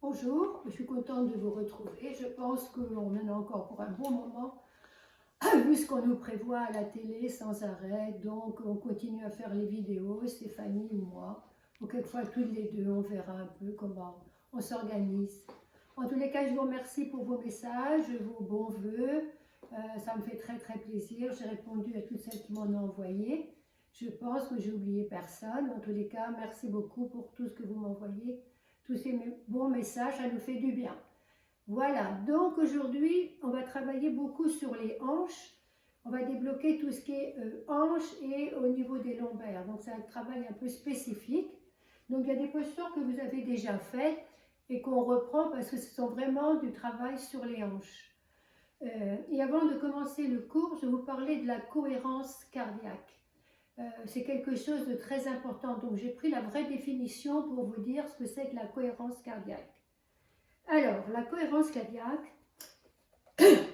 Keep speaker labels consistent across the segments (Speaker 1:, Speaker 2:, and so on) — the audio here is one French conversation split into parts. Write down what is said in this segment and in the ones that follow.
Speaker 1: Bonjour, je suis contente de vous retrouver. Je pense qu'on en a encore pour un bon moment, vu ce qu'on nous prévoit à la télé sans arrêt. Donc, on continue à faire les vidéos, Stéphanie ou moi, ou quelquefois toutes les deux, on verra un peu comment on s'organise. En tous les cas, je vous remercie pour vos messages, vos bons voeux. Ça me fait très très plaisir. J'ai répondu à toutes celles qui m'en ont envoyé. Je pense que j'ai oublié personne. En tous les cas, merci beaucoup pour tout ce que vous m'envoyez. Tous ces bons messages, ça nous fait du bien. Voilà, donc aujourd'hui, on va travailler beaucoup sur les hanches. On va débloquer tout ce qui est hanches et au niveau des lombaires. Donc c'est un travail un peu spécifique. Donc il y a des postures que vous avez déjà faites et qu'on reprend parce que ce sont vraiment du travail sur les hanches. Et avant de commencer le cours, je vais vous parler de la cohérence cardiaque. C'est quelque chose de très important. Donc j'ai pris la vraie définition pour vous dire ce que c'est que la cohérence cardiaque. Alors, la cohérence cardiaque,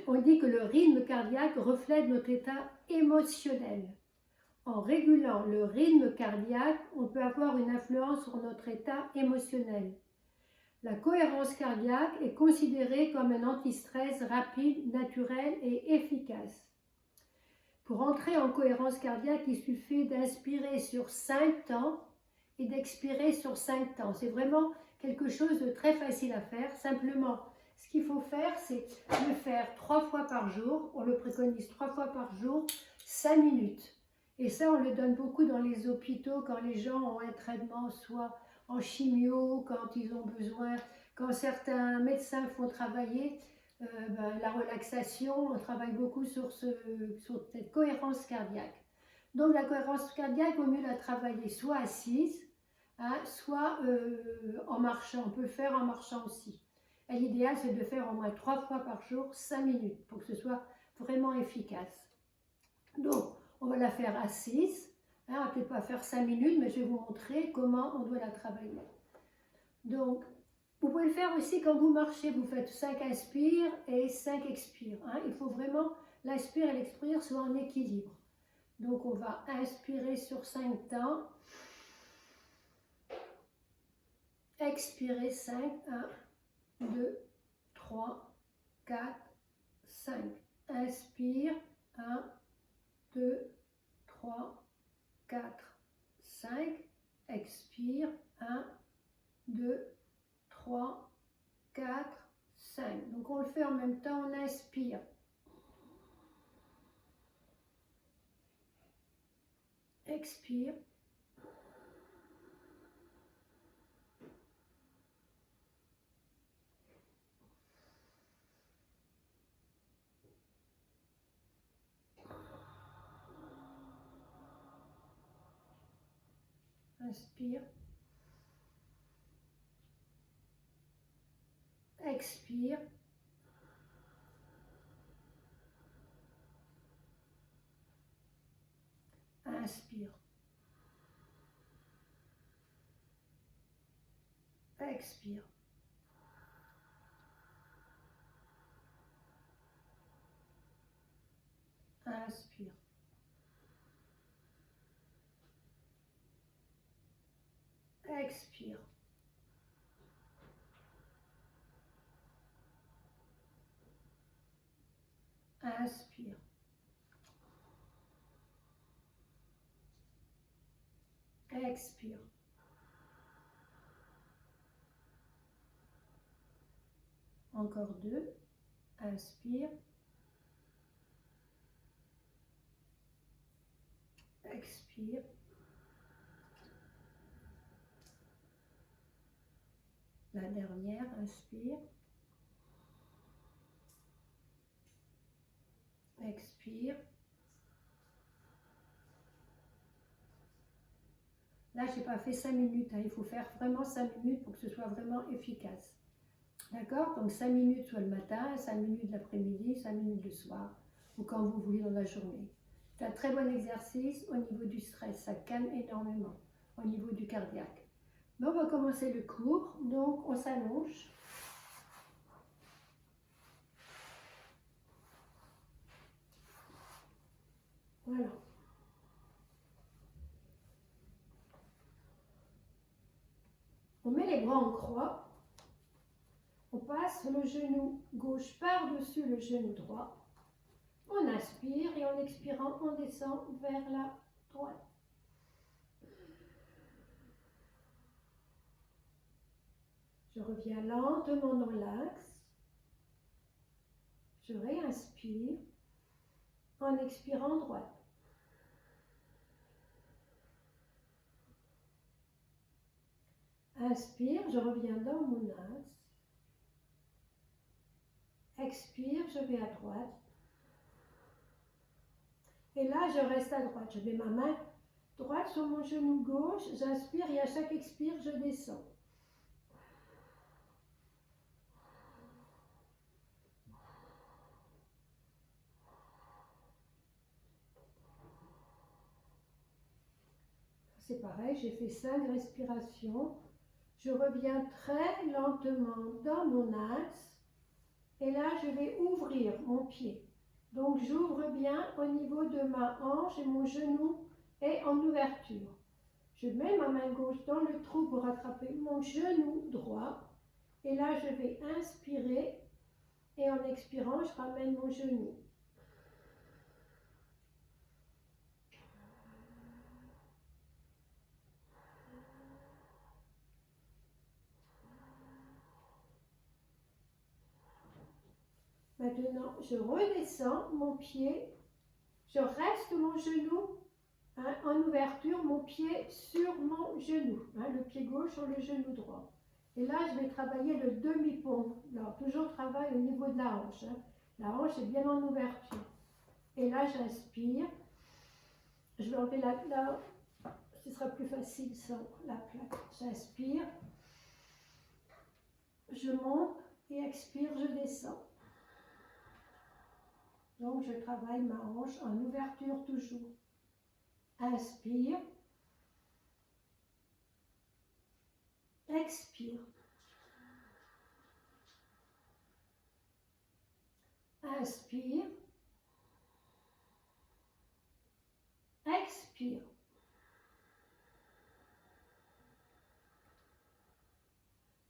Speaker 1: on dit que le rythme cardiaque reflète notre état émotionnel. En régulant le rythme cardiaque, on peut avoir une influence sur notre état émotionnel. La cohérence cardiaque est considérée comme un antistress rapide, naturel et efficace. Pour entrer en cohérence cardiaque, il suffit d'inspirer sur 5 temps et d'expirer sur 5 temps. C'est vraiment quelque chose de très facile à faire. Simplement, ce qu'il faut faire, c'est le faire 3 fois par jour. On le préconise 3 fois par jour, 5 minutes. Et ça, on le donne beaucoup dans les hôpitaux quand les gens ont un traitement, soit en chimio, quand ils ont besoin, quand certains médecins font travailler la relaxation. On travaille beaucoup sur cette cohérence cardiaque. Donc la cohérence cardiaque, il vaut mieux la travailler soit assise, soit en marchant. On peut le faire en marchant aussi. Et l'idéal, c'est de faire au moins 3 fois par jour, 5 minutes, pour que ce soit vraiment efficace. Donc, on va la faire assise. On ne va peut-être pas faire 5 minutes, mais je vais vous montrer comment on doit la travailler. Donc, vous pouvez le faire aussi quand vous marchez. Vous faites 5 inspires et 5 expires. Il faut vraiment l'inspire et l'expire soient en équilibre. Donc, on va inspirer sur 5 temps. Expirez 5, 1, 2, 3, 4, 5. Inspire 1, 2, 3, 4, 5. Expire 1, 2, 3, 4, 5. Donc on le fait en même temps, on inspire. Expire. Inspire. Expire. Inspire. Expire. Inspire. Expire. Inspire. Expire. Encore 2. Inspire. Expire. La dernière, inspire. Expire. Là, je n'ai pas fait 5 minutes. Il faut faire vraiment 5 minutes pour que ce soit vraiment efficace. D'accord? Donc 5 minutes soit le matin, 5 minutes l'après-midi, 5 minutes le soir, ou quand vous voulez dans la journée. C'est un très bon exercice au niveau du stress. Ça calme énormément au niveau du cardiaque. Mais on va commencer le cours. Donc on s'allonge. Voilà. On met les bras en croix. On passe le genou gauche par-dessus le genou droit. On inspire et en expirant, on descend vers la droite. Je reviens lentement dans l'axe. Je réinspire en expirant droite. Inspire, je reviens dans mon axe. Expire, je vais à droite. Et là, je reste à droite. Je mets ma main droite sur mon genou gauche. J'inspire et à chaque expire, je descends. C'est pareil, j'ai fait 5 respirations. Je reviens très lentement dans mon axe. Et là, je vais ouvrir mon pied. Donc, j'ouvre bien au niveau de ma hanche et mon genou est en ouverture. Je mets ma main gauche dans le trou pour attraper mon genou droit. Et là, je vais inspirer et en expirant, je ramène mon genou. Maintenant, je redescends mon pied, je reste mon genou en ouverture, mon pied sur mon genou, le pied gauche sur le genou droit. Et là, je vais travailler le demi-pont. Alors, toujours travail au niveau de la hanche. La hanche est bien en ouverture. Et là, j'inspire. Je vais enlever ce sera plus facile sans la plaque. J'inspire. Je monte et expire, je descends. Donc, je travaille ma hanche en ouverture toujours. Inspire. Expire. Inspire. Expire.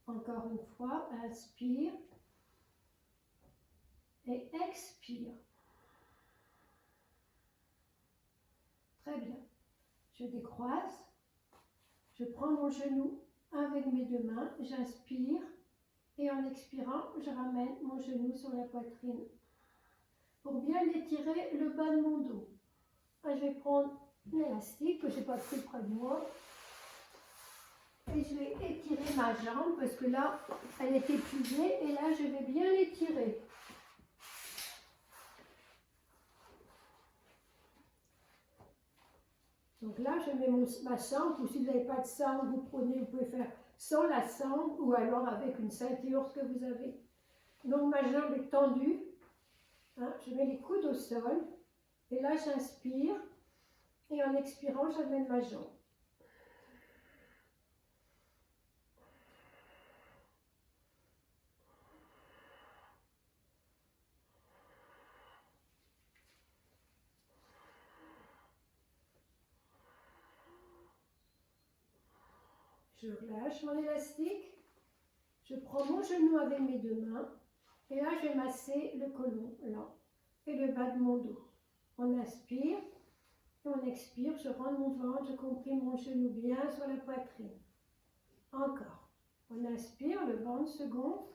Speaker 1: Encore une fois, inspire et expire. Très bien. Je décroise. Je prends mon genou avec mes 2 mains. J'inspire et en expirant, je ramène mon genou sur la poitrine. Pour bien étirer le bas de mon dos. Je vais prendre l'élastique que je n'ai pas pris près de moi. Et je vais étirer ma jambe parce que là, elle est épuisée et là, je vais bien l'étirer. Donc là, je mets ma sangle, ou si vous n'avez pas de sangle, vous pouvez faire sans la sangle ou alors avec une ceinture, ce que vous avez. Donc ma jambe est tendue. Je mets les coudes au sol. Et là, j'inspire. Et en expirant, j'amène ma jambe. Je relâche mon élastique. Je prends mon genou avec mes 2 mains. Et là, je vais masser le côlon, là, et le bas de mon dos. On inspire. Et on expire. Je rentre mon ventre. Je comprime mon genou bien sur la poitrine. Encore. On inspire, le ventre se gonfle.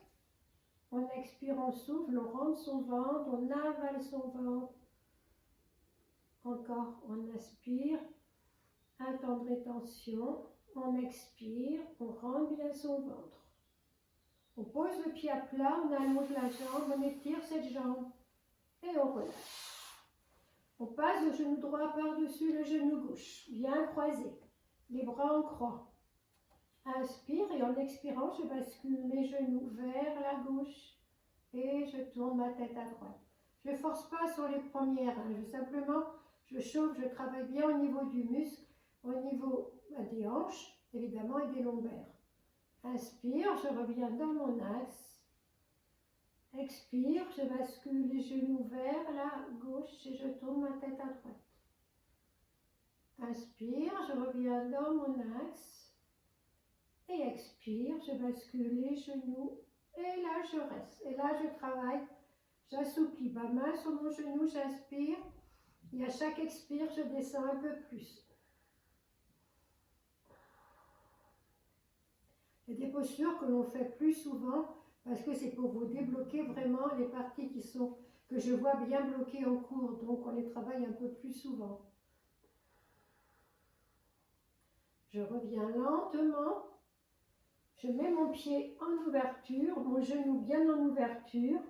Speaker 1: On expire, on souffle, on rentre son ventre, on avale son ventre. Encore, on inspire, un temps de rétention. On expire, on rentre bien son ventre. On pose le pied à plat, on allonge la jambe, on étire cette jambe et on relâche. On passe le genou droit par-dessus le genou gauche, bien croisé, les bras en croix. Inspire et en expirant, je bascule mes genoux vers la gauche et je tourne ma tête à droite. Je ne force pas sur les premières, simplement je chauffe, je travaille bien au niveau du muscle, au niveau des hanches, évidemment, et des lombaires. Inspire, je reviens dans mon axe. Expire, je bascule les genoux vers la gauche et je tourne ma tête à droite. Inspire, je reviens dans mon axe. Et expire, je bascule les genoux Et là, je reste. Et là, je travaille. J'assouplis ma main sur mon genou, j'inspire. Et à chaque expire, je descends un peu plus. Il y a des postures que l'on fait plus souvent parce que c'est pour vous débloquer vraiment les parties que je vois bien bloquées en cours. Donc, on les travaille un peu plus souvent. Je reviens lentement. Je mets mon pied en ouverture, mon genou bien en ouverture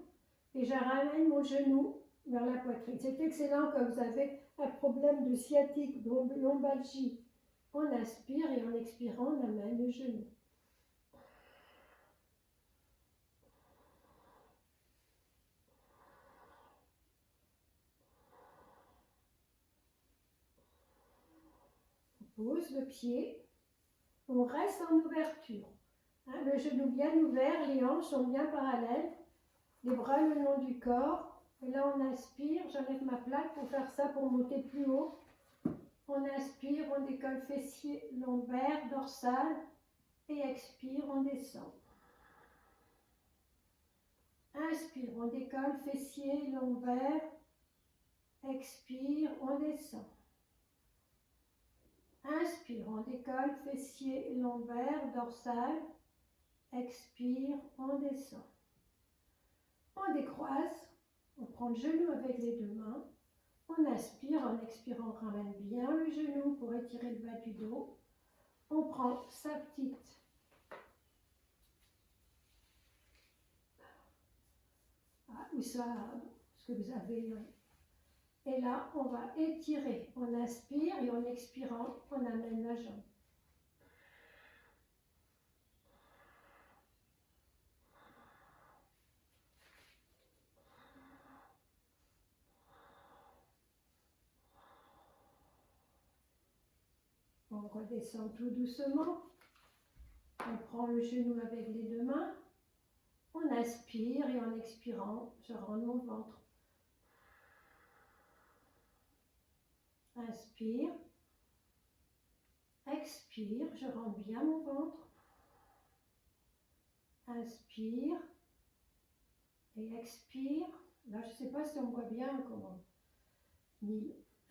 Speaker 1: et je ramène mon genou vers la poitrine. C'est excellent quand vous avez un problème de sciatique, de lombalgie. On inspire et en expirant, on amène le genou. On pose le pied, on reste en ouverture. Hein, le genou bien ouvert, les hanches sont bien parallèles, les bras le long du corps. Et là, on inspire, j'enlève ma plaque pour faire ça, pour monter plus haut. On inspire, on décolle fessier, lombaire, dorsal. Et expire, on descend. Inspire, on décolle fessier, lombaire. Expire, on descend. Inspire, on décolle fessier, lombaire, dorsal. Expire, on descend. On décroise, on prend le genou avec les deux mains. On inspire, en expirant, on ramène bien le genou pour étirer le bas du dos. On prend sa petite ou ça, ce que vous avez. Et là, on va étirer. On inspire et en expirant, on amène la jambe. On redescend tout doucement. On prend le genou avec les deux mains. On inspire et en expirant, je rends mon ventre. Inspire. Expire, je rends bien mon ventre. Inspire. Et expire. Là, je ne sais pas si on voit bien comment.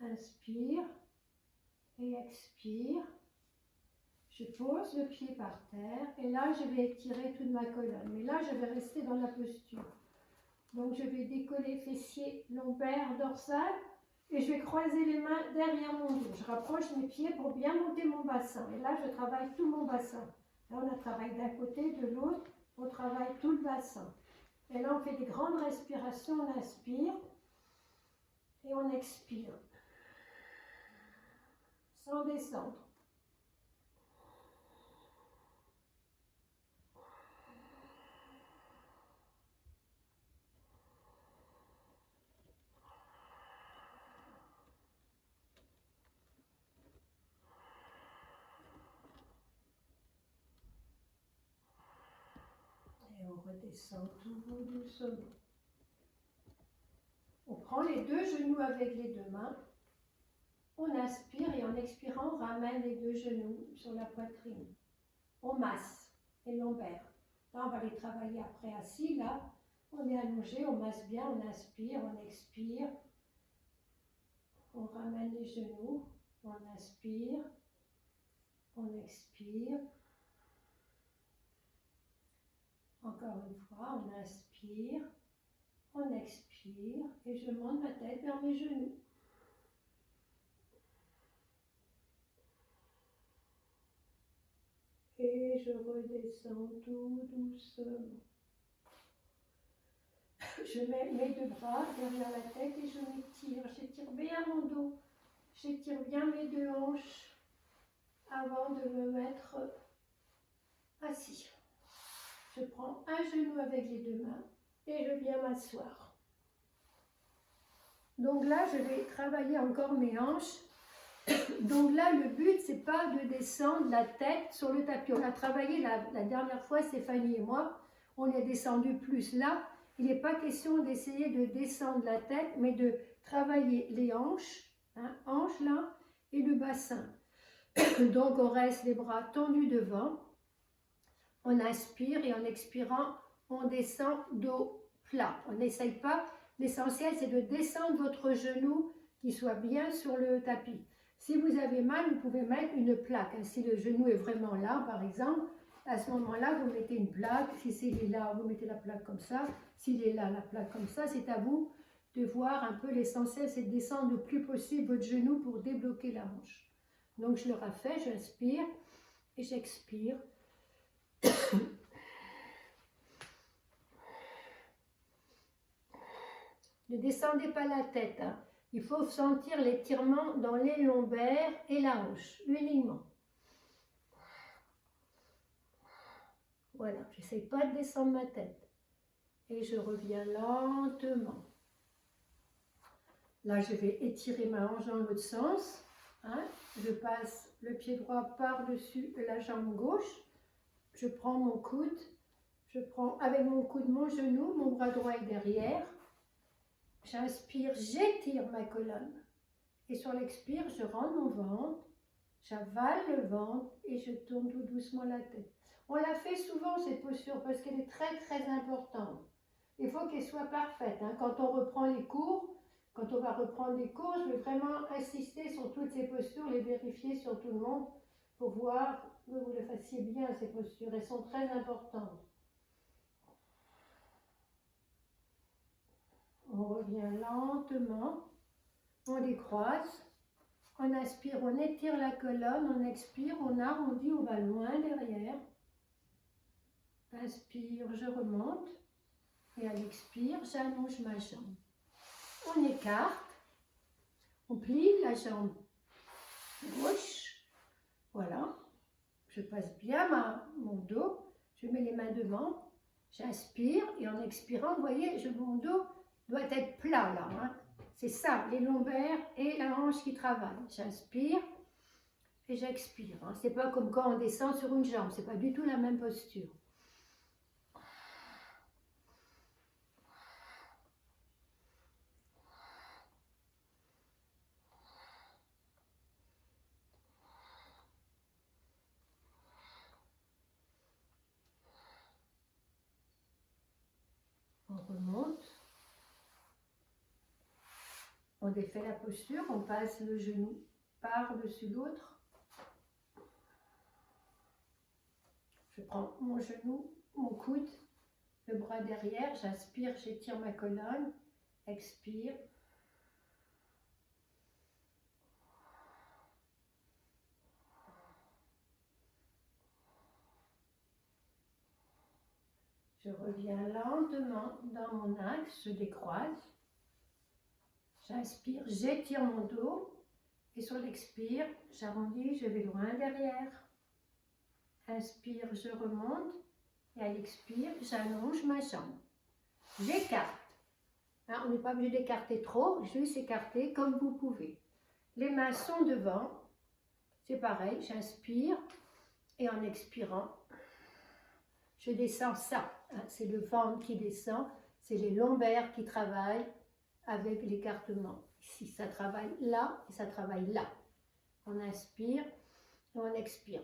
Speaker 1: Inspire. Et expire. Je pose le pied par terre et là je vais étirer toute ma colonne. Mais là je vais rester dans la posture. Donc je vais décoller fessier, lombaire, dorsal et je vais croiser les mains derrière mon dos. Je rapproche mes pieds pour bien monter mon bassin. Et là je travaille tout mon bassin. Là on a travaillé d'un côté, de l'autre, on travaille tout le bassin. Et là on fait des grandes respirations, on inspire et on expire. Sans descendre. Et on redescend tout doucement. On prend les deux genoux avec les deux mains. On inspire et en expirant, on ramène les deux genoux sur la poitrine. On masse les lombaires. Là, on va les travailler après assis. Là, on est allongé, on masse bien, on inspire, on expire. On ramène les genoux, on inspire, on expire. Encore une fois, on inspire, on expire et je monte ma tête vers mes genoux. Et je redescends tout doucement. Je mets mes deux bras derrière la tête et je m'étire. J'étire bien mon dos. J'étire bien mes deux hanches avant de me mettre assis. Je prends un genou avec les deux mains et je viens m'asseoir. Donc là, je vais travailler encore mes hanches. Donc là, le but, c'est pas de descendre la tête sur le tapis. On a travaillé la dernière fois, Stéphanie et moi, on est descendu plus là. Il n'est pas question d'essayer de descendre la tête, mais de travailler les hanches, hanches là, et le bassin. Donc on reste les bras tendus devant. On inspire et en expirant, on descend dos plat. On n'essaye pas. L'essentiel, c'est de descendre votre genou qui soit bien sur le tapis. Si vous avez mal, vous pouvez mettre une plaque. Si le genou est vraiment là, par exemple, à ce moment-là, vous mettez une plaque. Si il est là, vous mettez la plaque comme ça. S'il est là, la plaque comme ça. C'est à vous de voir un peu. L'essentiel, c'est de descendre le plus possible votre genou pour débloquer la hanche. Donc, je le refais. J'inspire et j'expire. Ne descendez pas la tête. Il faut sentir l'étirement dans les lombaires et la hanche, uniquement. Voilà, j'essaie pas de descendre ma tête. Et je reviens lentement. Là, je vais étirer ma hanche dans l'autre sens. Je passe le pied droit par-dessus la jambe gauche. Je prends mon coude. Je prends avec mon coude mon genou, mon bras droit est derrière. J'inspire, j'étire ma colonne. Et sur l'expire, je rentre mon ventre, j'avale le ventre et je tourne tout doucement la tête. On la fait souvent cette posture parce qu'elle est très très importante. Il faut qu'elle soit parfaite. Quand on reprend les cours, quand on va reprendre les cours, je vais vraiment insister sur toutes ces postures, les vérifier sur tout le monde pour voir que vous le fassiez bien ces postures. Elles sont très importantes. On revient lentement, on décroise, on inspire, on étire la colonne, on expire, on arrondit, on va loin derrière. Inspire, je remonte et à l'expire, j'allonge ma jambe. On écarte, on plie la jambe gauche, voilà. Je passe bien mon dos, je mets les mains devant, j'inspire et en expirant, vous voyez, mon dos doit être plat là. C'est ça, les lombaires et la hanche qui travaillent. J'inspire et j'expire. C'est pas comme quand on descend sur une jambe, c'est pas du tout la même posture. On remonte. On défait la posture, on passe le genou par-dessus l'autre. Je prends mon genou, mon coude, le bras derrière, j'inspire, j'étire ma colonne, expire. Je reviens lentement dans mon axe, je décroise. J'inspire, j'étire mon dos et sur l'expire, j'arrondis, je vais loin derrière. Inspire, je remonte et à l'expire, j'allonge ma jambe. J'écarte. On n'est pas obligé d'écarter trop, juste écarter comme vous pouvez. Les mains sont devant, c'est pareil, j'inspire et en expirant, je descends ça. C'est le ventre qui descend, c'est les lombaires qui travaillent avec l'écartement. Ici, ça travaille là et ça travaille là. On inspire et on expire.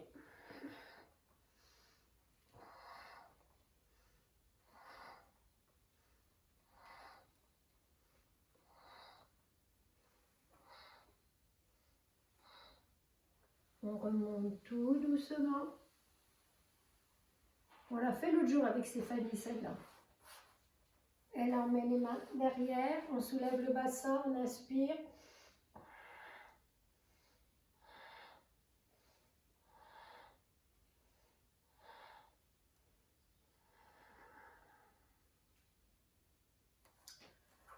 Speaker 1: On remonte tout doucement. On l'a fait l'autre jour avec Stéphanie, celle-là. Elle en met les mains derrière, on soulève le bassin, on inspire.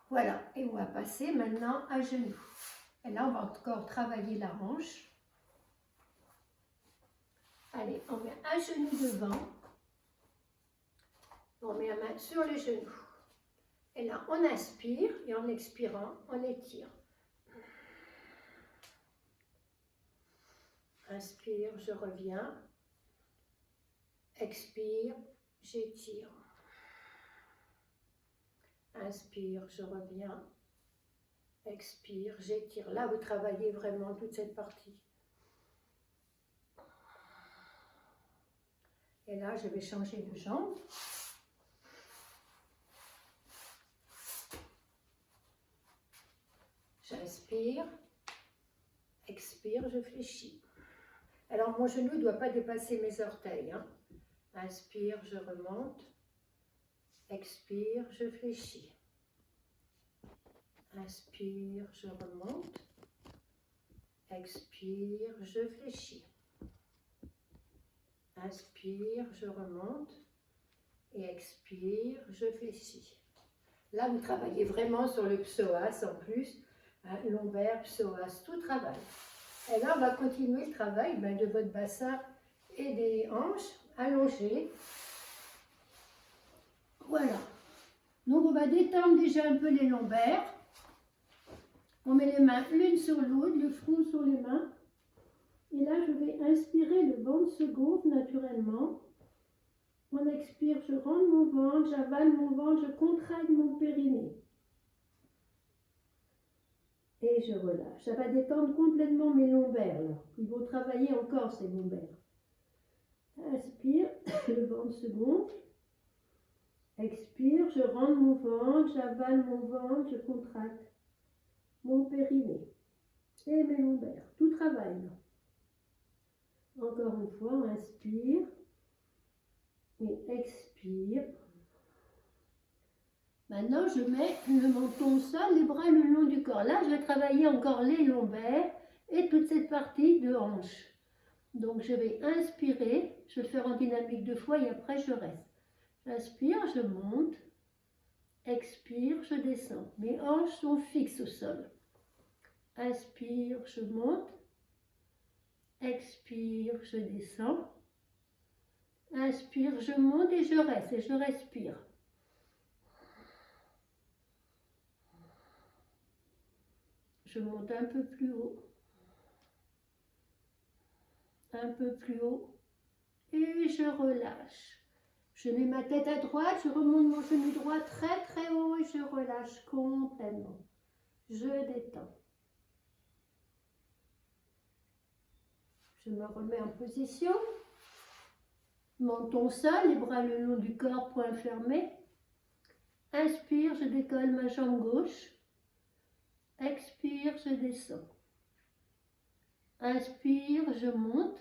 Speaker 1: Voilà, et on va passer maintenant à genoux. Et là, on va encore travailler la hanche. Allez, on met un genou devant. On met la main sur le genou. Et là, on inspire et en expirant, on étire. Inspire, je reviens. Expire, j'étire. Inspire, je reviens. Expire, j'étire. Là, vous travaillez vraiment toute cette partie. Et là, je vais changer de jambe. Inspire, expire, je fléchis. Alors mon genou ne doit pas dépasser mes orteils. Hein. Inspire, je remonte. Expire, je fléchis. Inspire, je remonte. Expire, je fléchis. Inspire, je remonte. Et expire, je fléchis. Là, vous travaillez vraiment sur le psoas en plus. Hein, lombaire, psoas, tout travail. Et là, on va continuer le travail de votre bassin et des hanches allongées. Voilà. Donc, on va détendre déjà un peu les lombaires. On met les mains l'une sur l'autre, le front sur les mains. Et là, je vais inspirer, le ventre se gonfle naturellement. On expire, je rentre mon ventre, j'avale mon ventre, je contracte mon périnée. Et je relâche. Ça va détendre complètement mes lombaires. Là. Ils vont travailler encore ces lombaires. Inspire, le ventre se gonfle. Expire, je rentre mon ventre, j'avale mon ventre, je contracte mon périnée. Et mes lombaires. Tout travaille là. Encore une fois, on inspire. Et expire. Maintenant, je mets le menton au sol, les bras le long du corps. Là, je vais travailler encore les lombaires et toute cette partie de hanche. Donc, je vais inspirer. Je vais le faire en dynamique 2 fois et après, je reste. J'inspire, je monte. Expire, je descends. Mes hanches sont fixes au sol. Inspire, je monte. Expire, je descends. Inspire, je monte et je reste. Et je respire. Je monte un peu plus haut, un peu plus haut, et je relâche. Je mets ma tête à droite, je remonte mon genou droit très très haut et je relâche complètement. Je détends. Je me remets en position. Menton sol, les bras le long du corps, poings fermés. Inspire, je décolle ma jambe gauche. Expire, je descends. Inspire, je monte.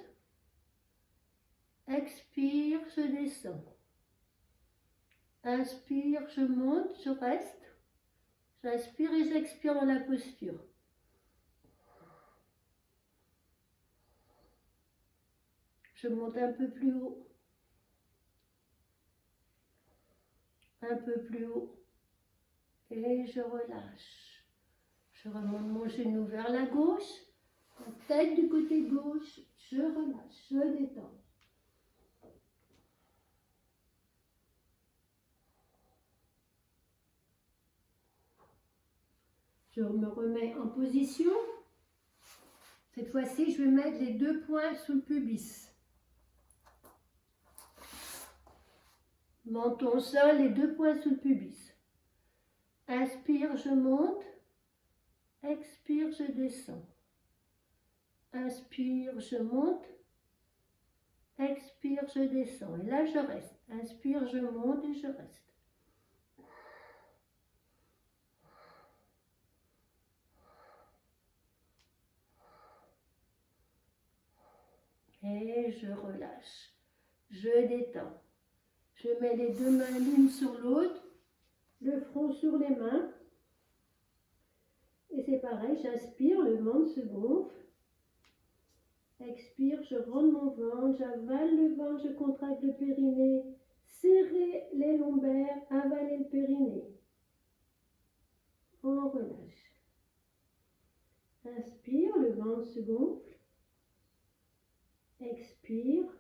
Speaker 1: Expire, je descends. Inspire, je monte, je reste. J'inspire et j'expire dans la posture. Je monte un peu plus haut. Un peu plus haut. Et je relâche. Je remonte mon genou vers la gauche. La tête du côté gauche. Je relâche, je détends. Je me remets en position. Cette fois-ci, je vais mettre les 2 poings sous le pubis. Menton au sol, les 2 poings sous le pubis. Inspire, je monte. Expire, je descends. Inspire, je monte. Expire, je descends. Et là, je reste. Inspire, je monte et je reste. Et je relâche. Je détends. Je mets les 2 mains l'une sur l'autre, le front sur les mains. Et c'est pareil, j'inspire, le ventre se gonfle. Expire, je rentre mon ventre, j'avale le ventre, je contracte le périnée. Serrez les lombaires, avalez le périnée. On relâche. Inspire, le ventre se gonfle. Expire.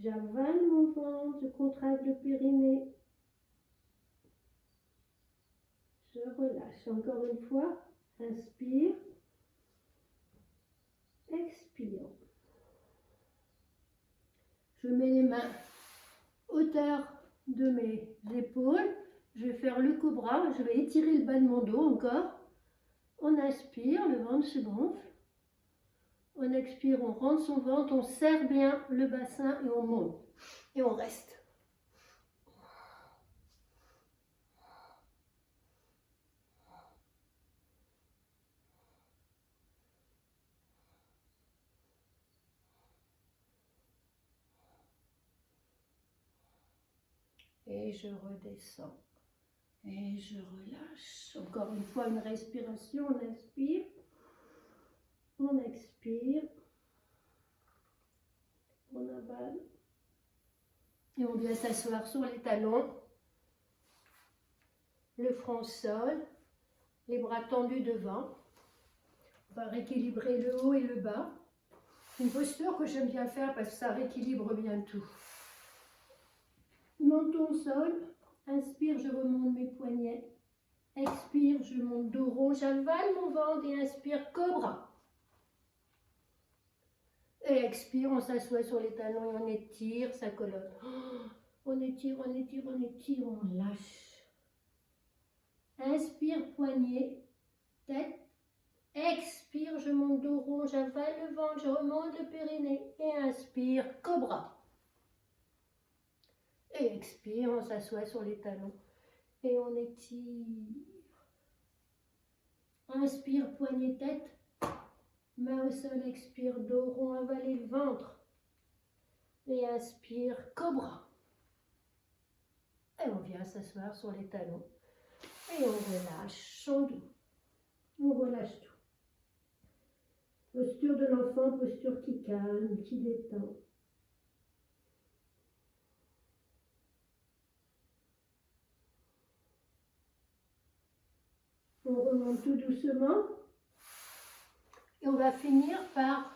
Speaker 1: J'avale mon ventre, je contracte le périnée. Je relâche. Encore une fois. Inspire. Expire. Je mets les mains hauteur de mes épaules. Je vais faire le cobra. Je vais étirer le bas de mon dos encore. On inspire, le ventre se gonfle. On expire, on rentre son ventre, on serre bien le bassin et on monte. Et on reste. et je redescends. Et je relâche. Encore une fois, une respiration. On inspire. On expire. On avale. Et on vient s'asseoir sur les talons. Le front au sol. Les bras tendus devant. On va rééquilibrer le haut et le bas. Une posture que j'aime bien faire parce que ça rééquilibre bien tout. Menton au sol. Inspire, je remonte mes poignets. Expire, je monte dos rond. J'avale mon ventre et inspire, cobra. Et expire, on s'assoit sur les talons et on étire sa colonne. On étire, on étire, on étire, on lâche. Inspire, poignet, tête. Expire, je monte dos rond, j'avale le ventre, je remonte le périnée. Et inspire, cobra. Et expire, on s'assoit sur les talons. Et on étire. Inspire, poignet, tête. Main au sol, expire, dos rond, avaler le ventre. Et inspire, cobra. Et on vient s'asseoir sur les talons. Et on relâche son dos. On relâche tout. Posture de l'enfant, posture qui calme, qui détend. On remonte tout doucement. Et on va finir par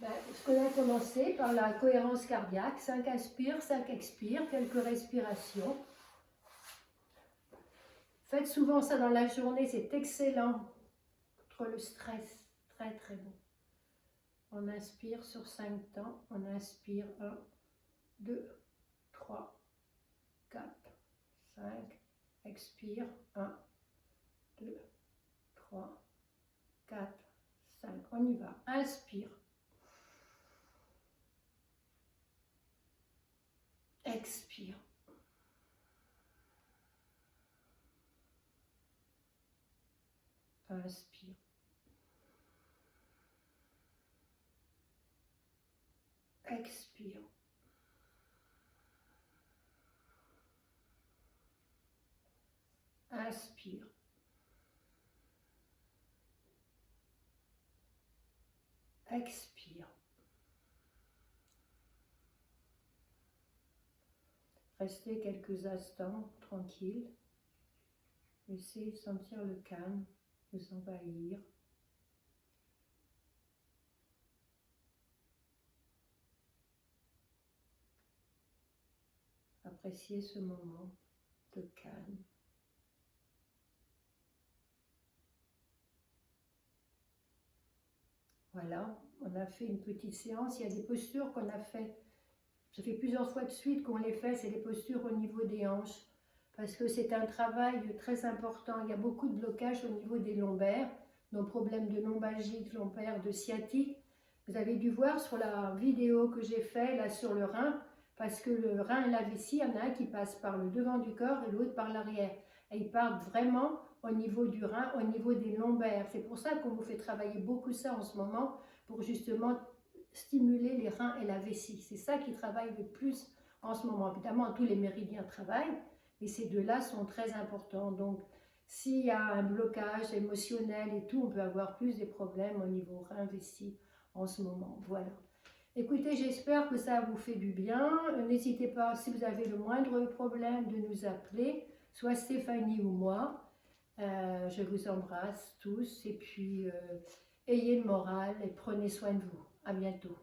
Speaker 1: ce qu'on a commencé, par la cohérence cardiaque. 5 inspire, 5 expire, quelques respirations. Faites souvent ça dans la journée, c'est excellent contre le stress. Très très bon. On inspire sur 5 temps. On inspire 1, 2, 3, 4, 5. Expire 1, 2, 3, 4, 5. On y va. Inspire. Expire. Inspire. Expire. Inspire. Expire. Restez quelques instants tranquille. Laissez sentir le calme vous envahir. Appréciez ce moment de calme. Voilà, on a fait une petite séance. Il y a des postures qu'on a fait. Ça fait plusieurs fois de suite qu'on les fait. C'est des postures au niveau des hanches. Parce que c'est un travail très important. Il y a beaucoup de blocages au niveau des lombaires. Nos problèmes de lombalgie, de lombaire, de sciatique. Vous avez dû voir sur la vidéo que j'ai faite là sur le rein. Parce que le rein et la vessie, il y en a un qui passe par le devant du corps et l'autre par l'arrière. Et ils partent vraiment au niveau du rein, au niveau des lombaires. C'est pour ça qu'on vous fait travailler beaucoup ça en ce moment, pour justement stimuler les reins et la vessie. C'est ça qui travaille le plus en ce moment. Évidemment, tous les méridiens travaillent, mais ces deux-là sont très importants. Donc, s'il y a un blocage émotionnel et tout, on peut avoir plus des problèmes au niveau rein, vessie en ce moment. Voilà. Écoutez, j'espère que ça vous fait du bien. N'hésitez pas, si vous avez le moindre problème, de nous appeler, soit Stéphanie ou moi. Je vous embrasse tous et puis ayez le moral et prenez soin de vous. À bientôt.